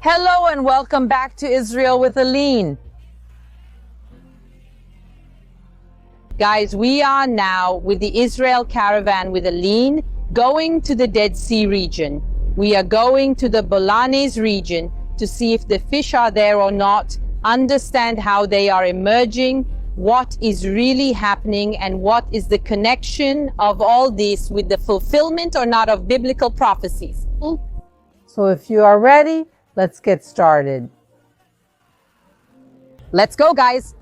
Hello and welcome back to Israel with Aline. Guys, we are now with the Israel Caravan with Aline going to the Dead Sea region. We are going to the Bolanes region to see if the fish are there or not, understand how they are emerging, what is really happening, and what is the connection of all this with the fulfillment or not of biblical prophecies. So if you are ready, let's get started. Let's go, guys.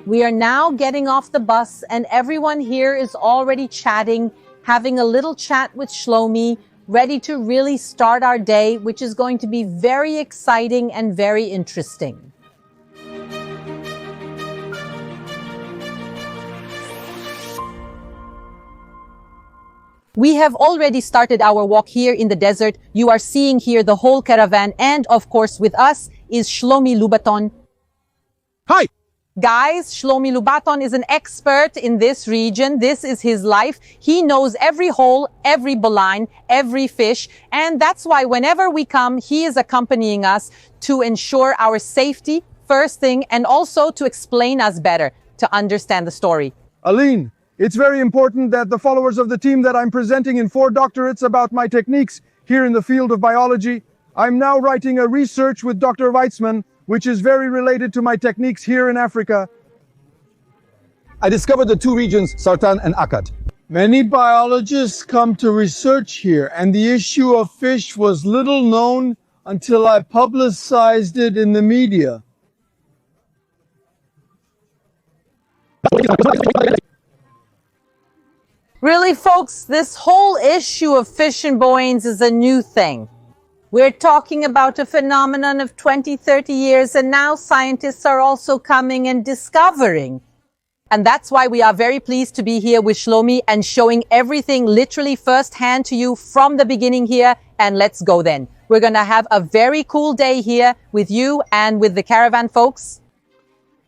We are now getting off the bus and everyone here is already chatting, having a little chat with Shlomi, ready to really start our day, which is going to be very exciting and very interesting. We have already started our walk here in the desert. You are seeing here the whole caravan, and of course with us is Shlomi Lubaton. Hi! Guys, Shlomi Lubaton is an expert in this region. This is his life. He knows every hole, every boline, every fish, and that's why whenever we come, he is accompanying us to ensure our safety, first thing, and also to explain us better, to understand the story. Aline, it's very important that the followers of the team that I'm presenting in 4 doctorates about my techniques here in the field of biology. I'm now writing a research with Dr. Weizmann, which is very related to my techniques here in Africa. I discovered the 2 regions, Sartan and Akkad. Many biologists come to research here, and the issue of fish was little known until I publicized it in the media. Really, folks, this whole issue of fish and bones is a new thing. We're talking about a phenomenon of 20, 30 years, and now scientists are also coming and discovering. And that's why we are very pleased to be here with Shlomi and showing everything literally firsthand to you from the beginning here. And let's go then. We're going to have a very cool day here with you and with the caravan folks.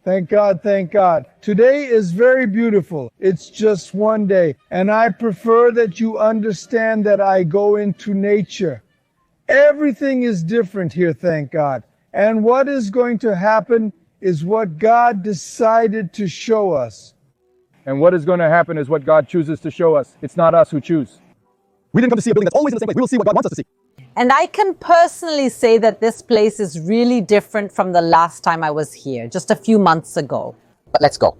Thank God, thank God. Today is very beautiful. It's just one day. And I prefer that you understand that I go into nature. Everything is different here, thank God. And what is going to happen is what God decided to show us. And what is going to happen is what God chooses to show us. It's not us who choose. We didn't come to see a building that's always in the same place. We will see what God wants us to see. And I can personally say that this place is really different from the last time I was here, just a few months ago. But let's go.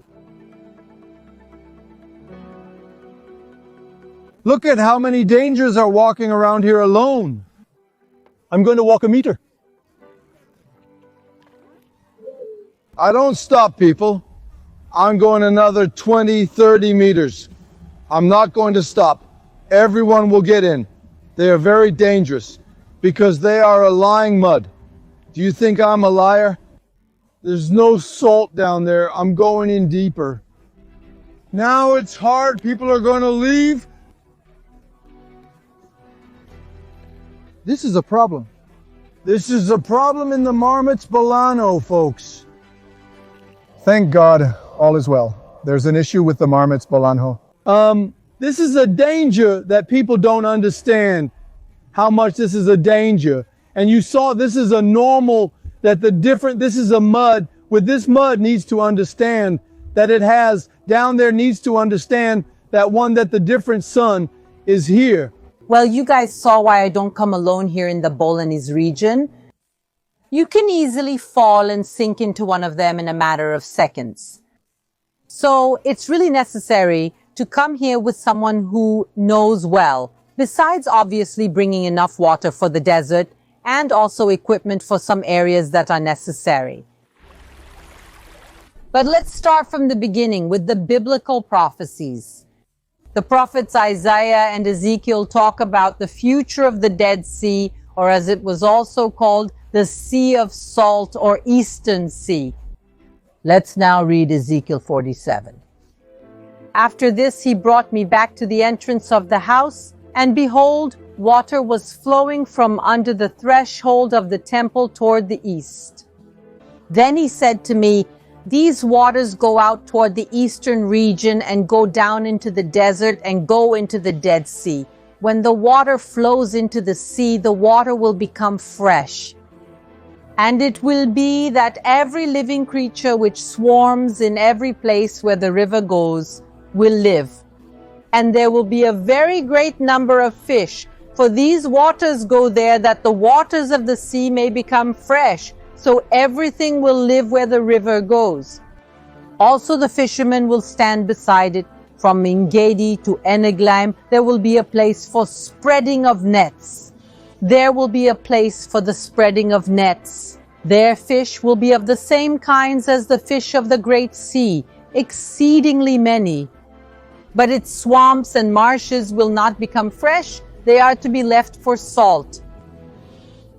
Look at how many dangers are walking around here alone. I'm going to walk a meter. I don't stop, people. I'm going another 20, 30 meters. I'm not going to stop. Everyone will get in. They are very dangerous because they are a lying mud. Do you think I'm a liar? There's no salt down there. I'm going in deeper. Now it's hard. People are going to leave. This is a problem. This is a problem in the Marmots Bolano, folks. Thank God, all is well. There's an issue with the Marmots Bolano. This is a danger that people don't understand how much this is a danger. And you saw this is a normal, this is a mud. With this mud needs to understand that it has, down there needs to understand that the different sun is here. Well, you guys saw why I don't come alone here in the Bolanes region. You can easily fall and sink into one of them in a matter of seconds. So it's really necessary to come here with someone who knows well, besides obviously bringing enough water for the desert and also equipment for some areas that are necessary. But let's start from the beginning with the biblical prophecies. The prophets Isaiah and Ezekiel talk about the future of the Dead Sea, or as it was also called, the Sea of Salt or Eastern Sea. Let's now read Ezekiel 47. After this, he brought me back to the entrance of the house, and behold, water was flowing from under the threshold of the temple toward the east. Then he said to me, These waters go out toward the eastern region and go down into the desert and go into the Dead Sea. When the water flows into the sea, the water will become fresh. And it will be that every living creature which swarms in every place where the river goes will live. And there will be a very great number of fish, for these waters go there that the waters of the sea may become fresh, so everything will live where the river goes. Also the fishermen will stand beside it. From Engedi to Eneglaim, there will be a place for spreading of nets. There will be a place for the spreading of nets. Their fish will be of the same kinds as the fish of the great sea, exceedingly many. But its swamps and marshes will not become fresh. They are to be left for salt.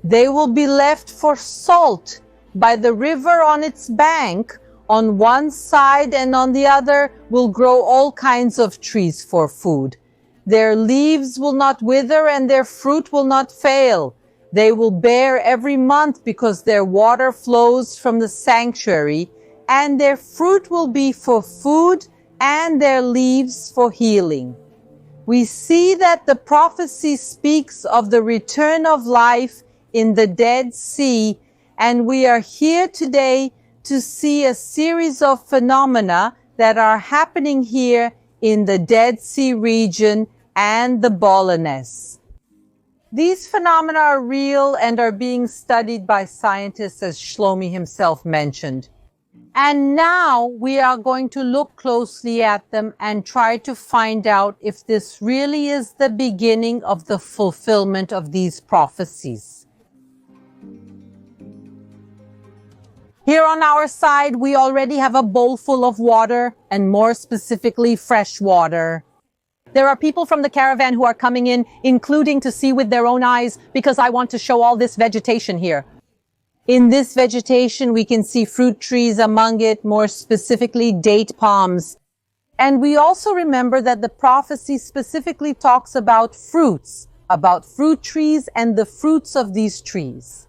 They will be left for salt by the river on its bank. On one side and on the other will grow all kinds of trees for food. Their leaves will not wither and their fruit will not fail. They will bear every month because their water flows from the sanctuary, and their fruit will be for food and their leaves for healing. We see that the prophecy speaks of the return of life in the Dead Sea, and we are here today to see a series of phenomena that are happening here in the Dead Sea region and the Bolanese. These phenomena are real and are being studied by scientists, as Shlomi himself mentioned. And now we are going to look closely at them and try to find out if this really is the beginning of the fulfillment of these prophecies. Here on our side, we already have a bowl full of water, and more specifically, fresh water. There are people from the caravan who are coming in, including to see with their own eyes, because I want to show all this vegetation here. In this vegetation, we can see fruit trees among it, more specifically date palms. And we also remember that the prophecy specifically talks about fruits, about fruit trees and the fruits of these trees.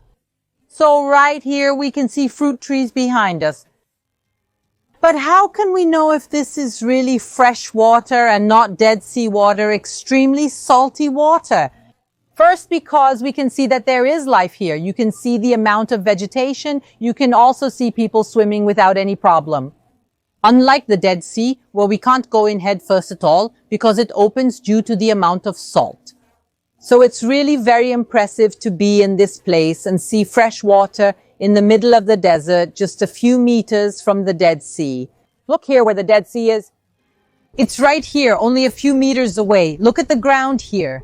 So right here, we can see fruit trees behind us. But how can we know if this is really fresh water and not Dead Sea water, extremely salty water? First, because we can see that there is life here. You can see the amount of vegetation. You can also see people swimming without any problem. Unlike the Dead Sea, where we can't go in head first at all because it opens due to the amount of salt. So it's really very impressive to be in this place and see fresh water in the middle of the desert, just a few meters from the Dead Sea. Look here where the Dead Sea is. It's right here, only a few meters away. Look at the ground here.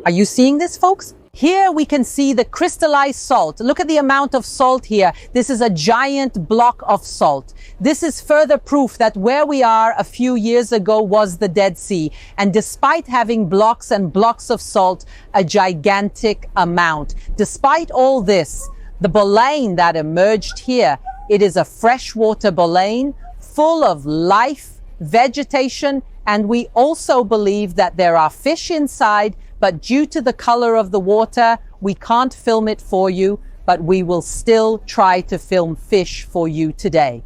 Are you seeing this, folks? Here we can see the crystallized salt. Look at the amount of salt here. This is a giant block of salt. This is further proof that where we are a few years ago was the Dead Sea. And despite having blocks and blocks of salt, a gigantic amount. Despite all this, the bolane that emerged here, it is a freshwater bolane full of life, vegetation, and we also believe that there are fish inside, but due to the color of the water, we can't film it for you, but we will still try to film fish for you today.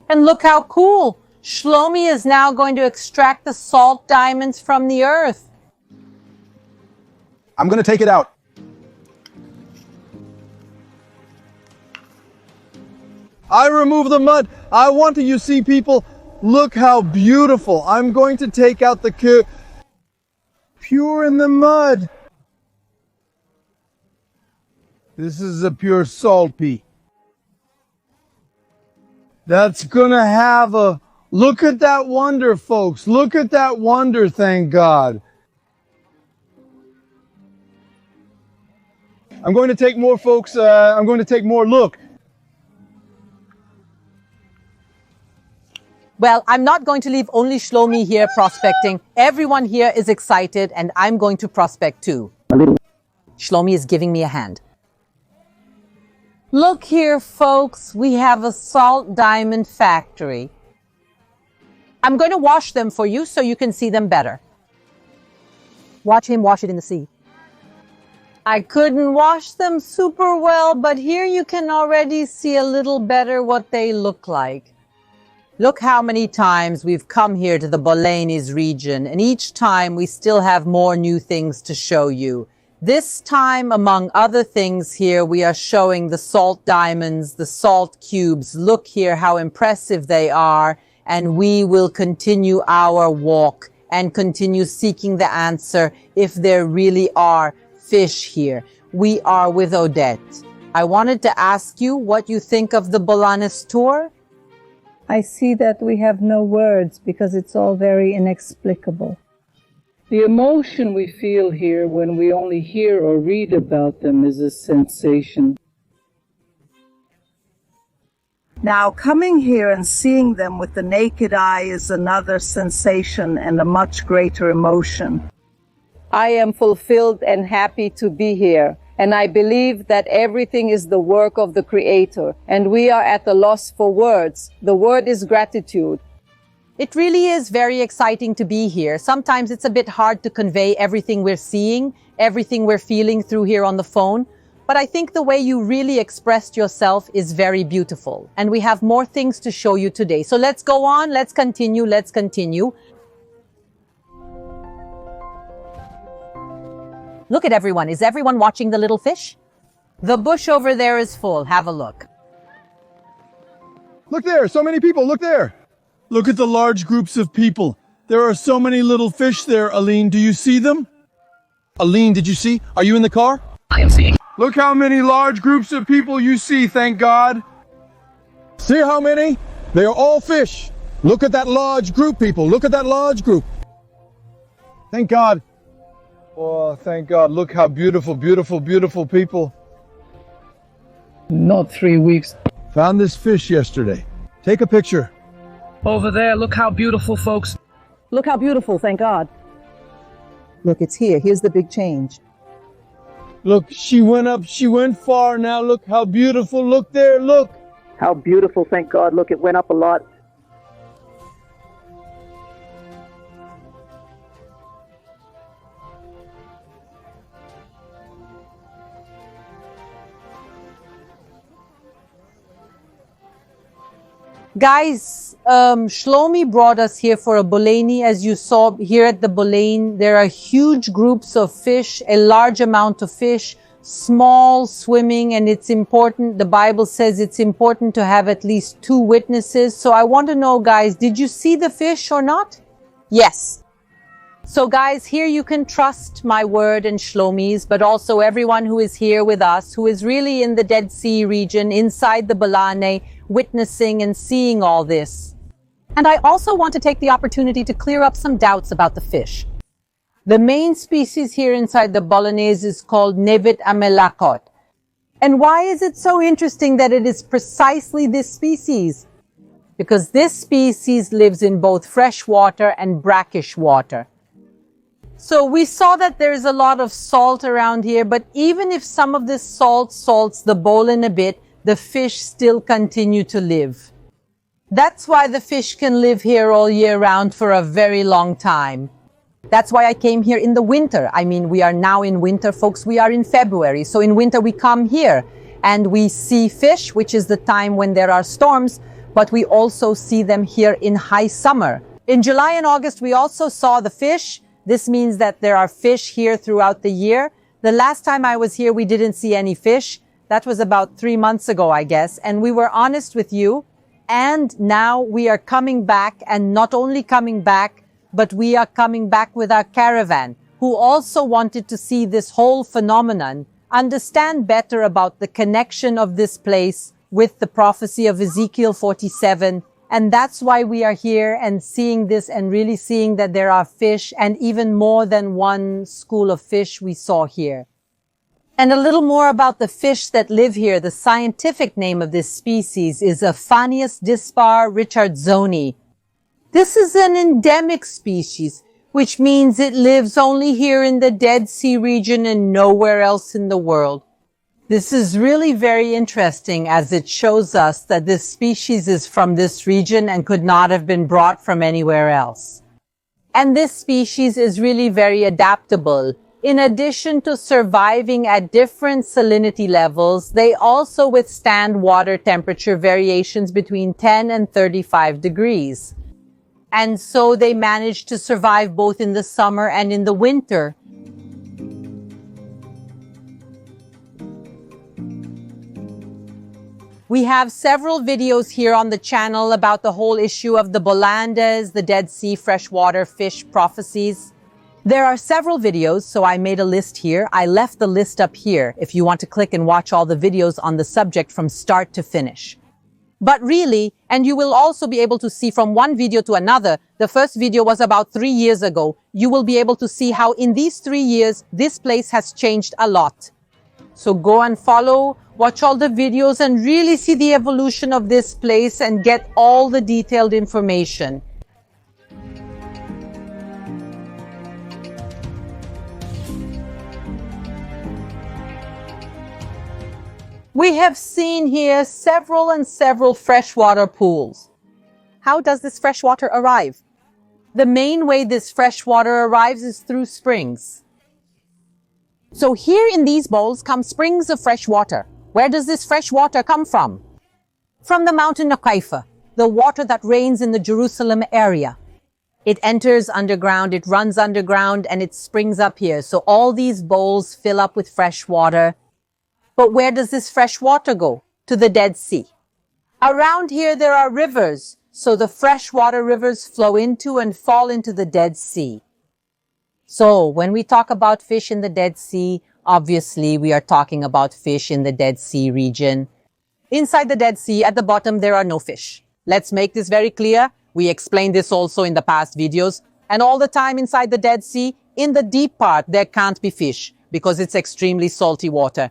And look how cool! Shlomi is now going to extract the salt diamonds from the earth. I'm going to take it out. I remove the mud. I want you to see people. Look how beautiful. I'm going to take out the pure in the mud. This is a pure saltpeter. That's gonna have a, look at that wonder, folks. Look at that wonder, thank God. I'm going to take more, folks. I'm going to take more. Look. Well, I'm not going to leave only Shlomi here prospecting. Everyone here is excited and I'm going to prospect too. Shlomi is giving me a hand. Look here, folks. We have a salt diamond factory. I'm going to wash them for you so you can see them better. Watch him wash it in the sea. I couldn't wash them super well, but here you can already see a little better what they look like. Look how many times we've come here to the Bolognese region, and each time we still have more new things to show you. This time, among other things here, we are showing the salt diamonds, the salt cubes. Look here how impressive they are, and we will continue our walk and continue seeking the answer if there really are fish here. We are with Odette. I wanted to ask you what you think of the Bolognese tour. I see that we have no words because it's all very inexplicable. The emotion we feel here when we only hear or read about them is a sensation. Now, coming here and seeing them with the naked eye is another sensation and a much greater emotion. I am fulfilled and happy to be here, and I believe that everything is the work of the Creator, and we are at a loss for words. The word is gratitude. It really is very exciting to be here. Sometimes it's a bit hard to convey everything we're seeing, everything we're feeling through here on the phone. But I think the way you really expressed yourself is very beautiful. And we have more things to show you today. So let's go on. Let's continue. Look at everyone. Is everyone watching the little fish? The bush over there is full. Have a look. Look there, so many people, look there. Look at the large groups of people. There are so many little fish there, Aline. Do you see them? Aline, did you see? Are you in the car? I am seeing. Look how many large groups of people you see, thank God. See how many? They are all fish. Look at that large group, people. Look at that large group. Thank God. Oh, thank God. Look how beautiful, beautiful, beautiful people. Not 3 weeks. Found this fish yesterday. Take a picture. Over there, look how beautiful, folks. Look how beautiful, thank God. Look, it's here. Here's the big change. Look, she went up, she went far now. Look how beautiful. Look there, look. How beautiful, thank God. Look, it went up a lot. Guys, Shlomi brought us here for a Bolognese. As you saw here at the Bolognese, there are huge groups of fish, a large amount of fish, small swimming, and it's important. The Bible says it's important to have at least 2 witnesses. So I want to know, guys, did you see the fish or not? Yes. So guys, here you can trust my word and Shlomi's, but also everyone who is here with us, who is really in the Dead Sea region, inside the Bolognese, witnessing and seeing all this. And I also want to take the opportunity to clear up some doubts about the fish. The main species here inside the Bolognese is called Nevet amelakot. And why is it so interesting that it is precisely this species? Because this species lives in both freshwater and brackish water. So we saw that there is a lot of salt around here, but even if some of this salt salts the bowl in a bit, the fish still continue to live. That's why the fish can live here all year round for a very long time. That's why I came here in the winter. I mean, we are now in winter, folks. We are in February. So in winter, we come here and we see fish, which is the time when there are storms, but we also see them here in high summer. In July and August, we also saw the fish. This means that there are fish here throughout the year. The last time I was here, we didn't see any fish. That was about 3 months ago, I guess. And we were honest with you. And now we are coming back, and not only coming back, but we are coming back with our caravan, who also wanted to see this whole phenomenon, understand better about the connection of this place with the prophecy of Ezekiel 47. And that's why we are here and seeing this and really seeing that there are fish, and even more than one school of fish we saw here. And a little more about the fish that live here. The scientific name of this species is Aphanius dispar richardsoni. This is an endemic species, which means it lives only here in the Dead Sea region and nowhere else in the world. This is really very interesting, as it shows us that this species is from this region and could not have been brought from anywhere else. And this species is really very adaptable. In addition to surviving at different salinity levels, they also withstand water temperature variations between 10 and 35 degrees. And so they manage to survive both in the summer and in the winter. We have several videos here on the channel about the whole issue of the bolandas, the Dead Sea freshwater fish prophecies. There are several videos, so I made a list here. I left the list up here if you want to click and watch all the videos on the subject from start to finish. But really, and you will also be able to see from one video to another, the first video was about 3 years ago, you will be able to see how in these 3 years, this place has changed a lot. So go and follow, watch all the videos and really see the evolution of this place and get all the detailed information. We have seen here several freshwater pools. How does this freshwater arrive? The main way this freshwater arrives is through springs. So here in these bowls come springs of fresh water. Where does this fresh water come from? From the mountain of Haifa, the water that rains in the Jerusalem area. It enters underground, it runs underground, and it springs up here. So all these bowls fill up with fresh water. But where does this fresh water go? To the Dead Sea. Around here there are rivers, so the freshwater rivers flow into and fall into the Dead Sea. So when we talk about fish in the Dead Sea, obviously we are talking about fish in the Dead Sea region. Inside the Dead Sea, at the bottom, there are no fish. Let's make this very clear. We explained this also in the past videos. And all the time inside the Dead Sea, in the deep part, there can't be fish because it's extremely salty water.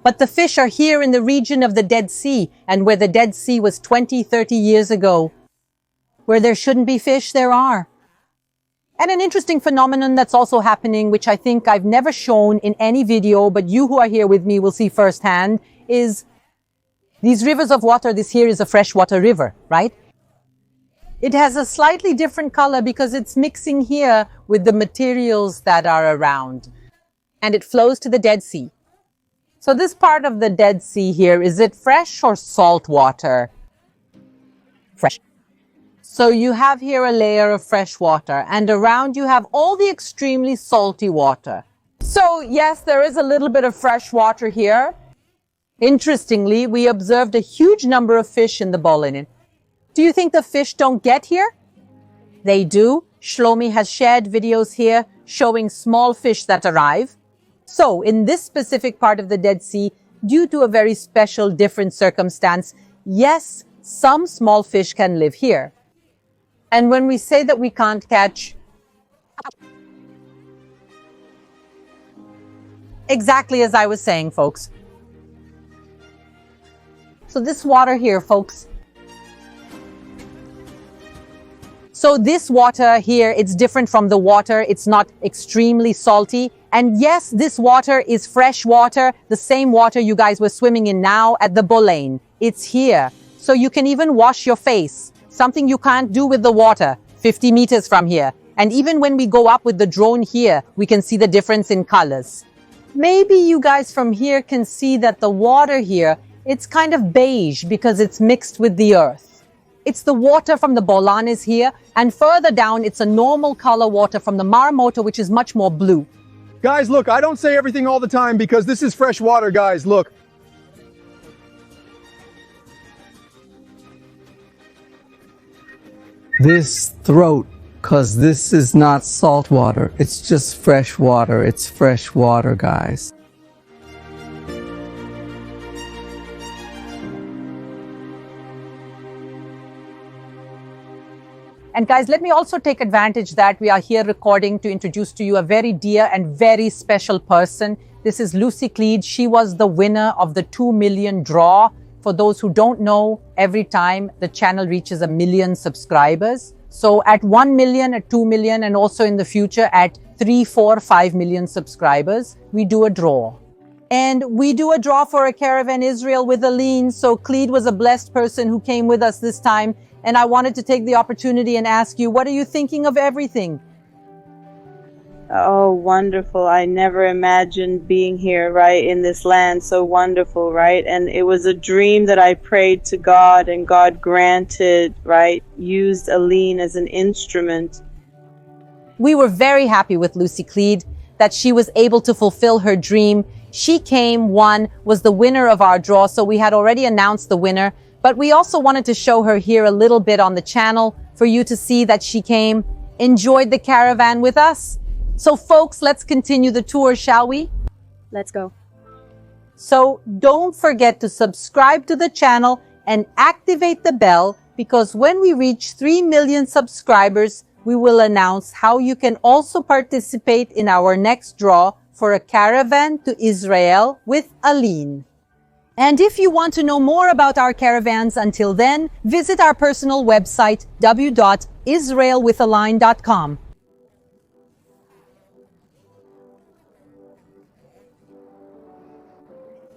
But the fish are here in the region of the Dead Sea, and where the Dead Sea was 20, 30 years ago. Where there shouldn't be fish, there are. And an interesting phenomenon that's also happening, which I think I've never shown in any video, but you who are here with me will see firsthand, is these rivers of water. This here is a freshwater river, right? It has a slightly different color because it's mixing here with the materials that are around. And it flows to the Dead Sea. So this part of the Dead Sea here, is it fresh or salt water? Fresh. So you have here a layer of fresh water, and around you have all the extremely salty water. So yes, there is a little bit of fresh water here. Interestingly, we observed a huge number of fish in the bowl. Do you think the fish don't get here? They do. Shlomi has shared videos here showing small fish that arrive. So in this specific part of the Dead Sea, due to a very special different circumstance, yes, some small fish can live here. And when we say that we can't catch, exactly as I was saying, folks. So this water here, folks. So this water here, it's different from the water. It's not extremely salty. And yes, this water is fresh water, the same water you guys were swimming in now at the Bolain. It's here. So you can even wash your face, something you can't do with the water 50 meters from here. And even when we go up with the drone here, we can see the difference in colors. Maybe you guys from here can see that the water here, it's kind of beige because it's mixed with the earth. It's the water from the Bolanis here, and further down, it's a normal color water from the Marmota, which is much more blue. Guys, look, I don't say everything all the time because this is fresh water, guys, look. This throat, cause this is not salt water, it's just fresh water. It's fresh water, guys. And guys, let me also take advantage that we are here recording to introduce to you a very dear and very special person. This is Lucy Cleed. She was the winner of the 2 million draw. For those who don't know, every time the channel reaches 1 million subscribers. So at 1 million, at 2 million, and also in the future at 3, 4, 5 million subscribers, we do a draw. And we do a draw for a Caravan Israel with Aline. So Cleed was a blessed person who came with us this time. And I wanted to take the opportunity and ask you, what are you thinking of everything? Oh, wonderful. I never imagined being here, right, in this land. So wonderful, right? And it was a dream that I prayed to God, and God granted, right, used Aline as an instrument. We were very happy with Lucy Cleed that she was able to fulfill her dream. She came, won, was the winner of our draw, so we had already announced the winner, but we also wanted to show her here a little bit on the channel for you to see that she came, enjoyed the caravan with us. So folks, let's continue the tour, shall we? Let's go. So don't forget to subscribe to the channel and activate the bell, because when we reach 3 million subscribers, we will announce how you can also participate in our next draw for a caravan to Israel with Aline. And if you want to know more about our caravans until then, visit our personal website w.israelwithaline.com.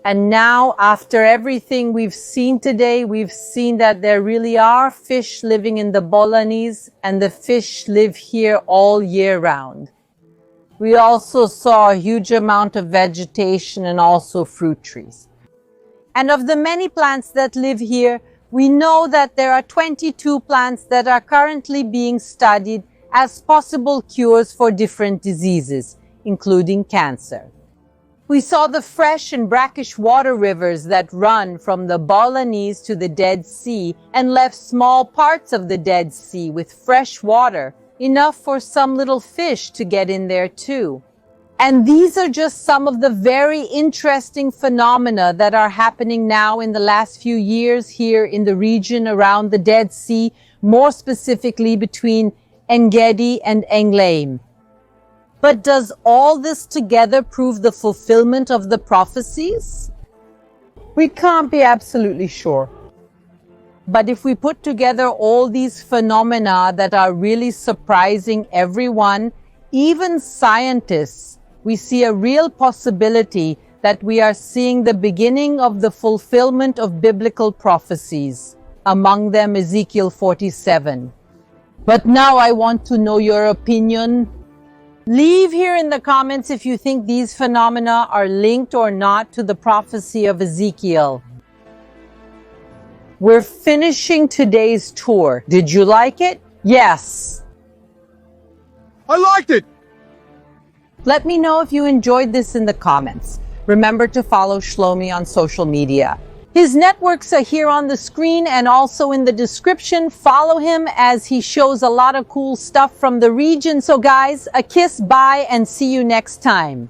And now, after everything we've seen today, we've seen that there really are fish living in the Bolognese, and the fish live here all year round. We also saw a huge amount of vegetation and also fruit trees. And of the many plants that live here, we know that there are 22 plants that are currently being studied as possible cures for different diseases, including cancer. We saw the fresh and brackish water rivers that run from the Bolognese to the Dead Sea and left small parts of the Dead Sea with fresh water, enough for some little fish to get in there too. And these are just some of the very interesting phenomena that are happening now in the last few years here in the region around the Dead Sea, more specifically between En-Gedi and Englaim. But does all this together prove the fulfillment of the prophecies? We can't be absolutely sure. But if we put together all these phenomena that are really surprising everyone, even scientists, we see a real possibility that we are seeing the beginning of the fulfillment of biblical prophecies, among them Ezekiel 47. But now I want to know your opinion. Leave here in the comments if you think these phenomena are linked or not to the prophecy of Ezekiel. We're finishing today's tour. Did you like it? Yes. I liked it! Let me know if you enjoyed this in the comments. Remember to follow Shlomi on social media. His networks are here on the screen and also in the description. Follow him as he shows a lot of cool stuff from the region. So guys, a kiss, bye, and see you next time.